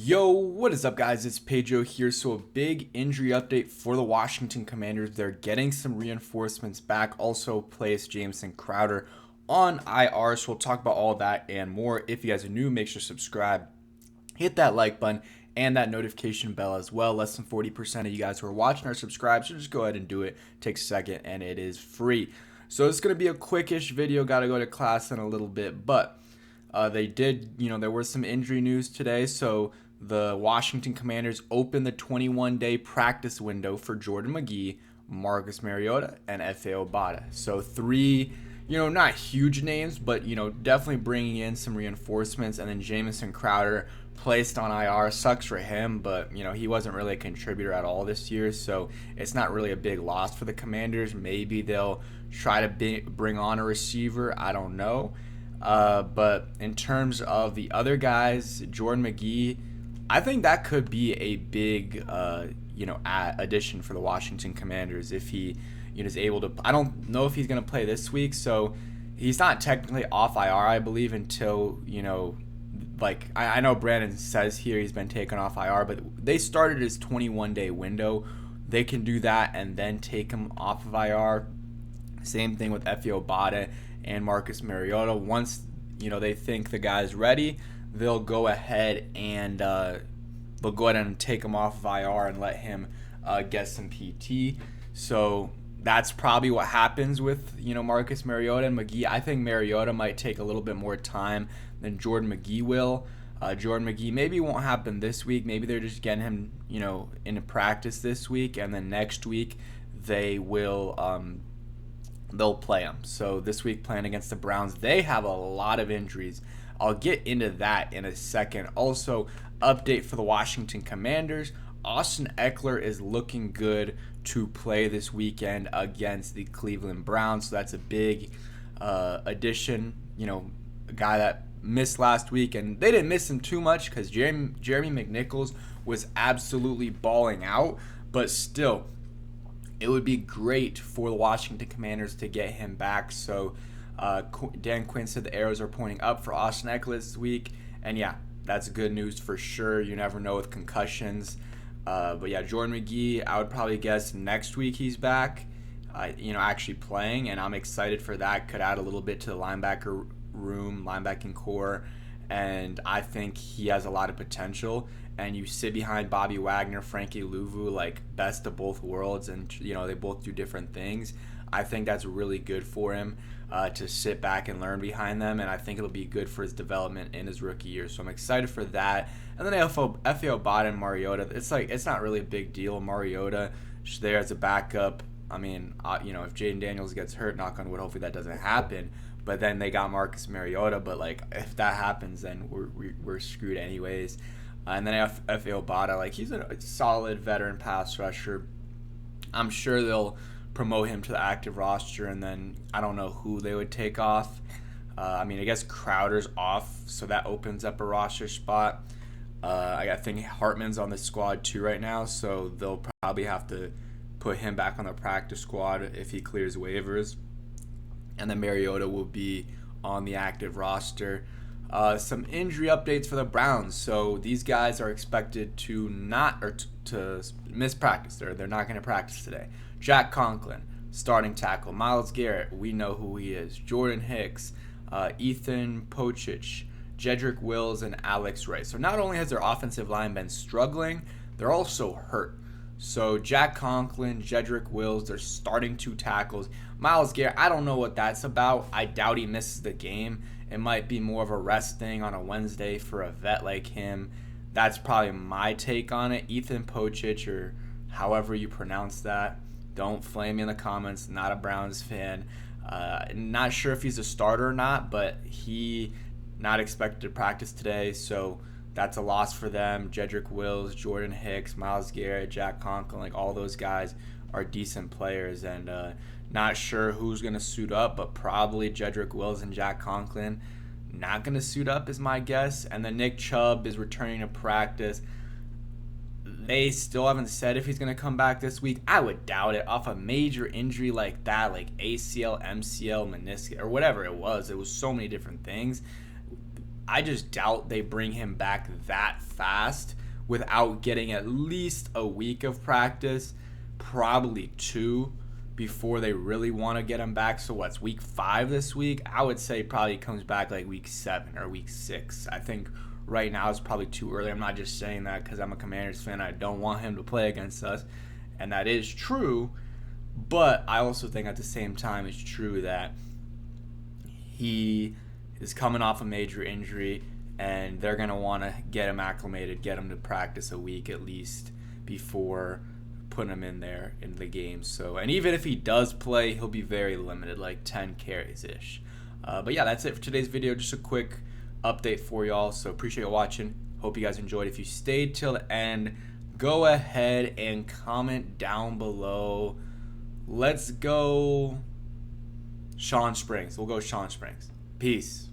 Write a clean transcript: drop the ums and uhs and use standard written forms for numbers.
Yo, what is up, guys? It's Pedro here. So, a big injury update for the Washington Commanders. They're getting some reinforcements back. Also, placed Jamison Crowder on IR. So, we'll talk about all that and more. If you guys are new, make sure to subscribe, hit that like button, and that notification bell as well. Less than 40% of you guys who are watching are subscribed, so just go ahead and do it. Takes a second, and it is free. So, it's going to be a quickish video. Got to go to class in a little bit, but there was some injury news today. So, the Washington Commanders opened the 21-day practice window for Jordan McGee, Marcus Mariota, and Efe Obada. So three, not huge names, but, definitely bringing in some reinforcements. And then Jamison Crowder placed on IR. Sucks for him, but, he wasn't really a contributor at all this year. So it's not really a big loss for the Commanders. Maybe they'll try to bring on a receiver. I don't know. But in terms of the other guys, Jordan McGee, I think that could be a big, addition for the Washington Commanders if he, is able to. I don't know if he's going to play this week, so he's not technically off IR, I believe, until, I know Brandon says here he's been taken off IR, but they started his 21-day window. They can do that and then take him off of IR. Same thing with Efe Obada and Marcus Mariota. Once, they think the guy's ready, they'll go ahead and take him off of IR and let him get some PT. So that's probably what happens with Marcus Mariota and McGee. I think Mariota might take a little bit more time than Jordan McGee will. Jordan McGee maybe won't happen this week. Maybe they're just getting him into practice this week, and then next week they will they'll play him. So this week playing against the Browns, they have a lot of injuries. I'll get into that in a second. Also, update for the Washington Commanders. Austin Ekeler is looking good to play this weekend against the Cleveland Browns. So that's a big addition. A guy that missed last week, and they didn't miss him too much because Jeremy McNichols was absolutely balling out. But still, it would be great for the Washington Commanders to get him back. So Dan Quinn said the arrows are pointing up for Austin Ekeler this week. And yeah, that's good news for sure. You never know with concussions. But yeah, Jordan McGee, I would probably guess next week he's back, actually playing. And I'm excited for that. Could add a little bit to the linebacking core. And I think he has a lot of potential. And you sit behind Bobby Wagner, Frankie Louvu, like best of both worlds. And, they both do different things. I think that's really good for him to sit back and learn behind them, and I think it'll be good for his development in his rookie year. So I'm excited for that. And then Efe Obada and Mariota, it's not really a big deal. Mariota just there as a backup. I mean, if Jaden Daniels gets hurt, knock on wood, hopefully that doesn't happen. But then they got Marcus Mariota. But if that happens, then we're screwed anyways. And then Efe Obada, he's a solid veteran pass rusher. I'm sure they'll promote him to the active roster, and then I don't know who they would take off. I guess Crowder's off, so that opens up a roster spot. I think Hartman's on the squad too right now, so they'll probably have to put him back on the practice squad if he clears waivers. And then Mariota will be on the active roster. Some injury updates for the Browns. So these guys are expected to to miss practice. They're not going to practice today. Jack Conklin, starting tackle. Myles Garrett, we know who he is. Jordan Hicks, Ethan Pocic, Jedrick Wills, and Alex Ray. So not only has their offensive line been struggling, they're also hurt. So Jack Conklin, Jedrick Wills, they're starting two tackles. Myles Garrett, I don't know what that's about. I doubt he misses the game. It might be more of a rest thing on a Wednesday for a vet like him. That's probably my take on it. Ethan Pocic, or however you pronounce that. Don't flame me in the comments. Not a Browns fan. Not sure if he's a starter or not, but he not expected to practice today, so that's a loss for them. Jedrick Wills, Jordan Hicks, Myles Garrett, Jack Conklin, all those guys are decent players, and not sure who's going to suit up, but probably Jedrick Wills and Jack Conklin. Not going to suit up is my guess. And then Nick Chubb is returning to practice. They still haven't said if he's going to come back this week. I would doubt it. Off a major injury like that, like ACL, MCL, meniscus, or whatever it was so many different things. I just doubt they bring him back that fast without getting at least a week of practice, probably 2, before they really want to get him back. So what's week 5 this week? I would say probably comes back like week 7 or week 6. I think right now is probably too early. I'm not just saying that because I'm a Commanders fan. I don't want him to play against us, and that is true. But I also think at the same time it's true that he is coming off a major injury, and they're going to want to get him acclimated, get him to practice a week at least before putting him in there in the game. So, and even if he does play, he'll be very limited, like 10 carries-ish. But yeah, that's it for today's video. Just a quick update for y'all. So appreciate you watching. Hope you guys enjoyed. If you stayed till the end, go ahead and comment down below. Let's go Sean Springs. We'll go Sean Springs. Peace.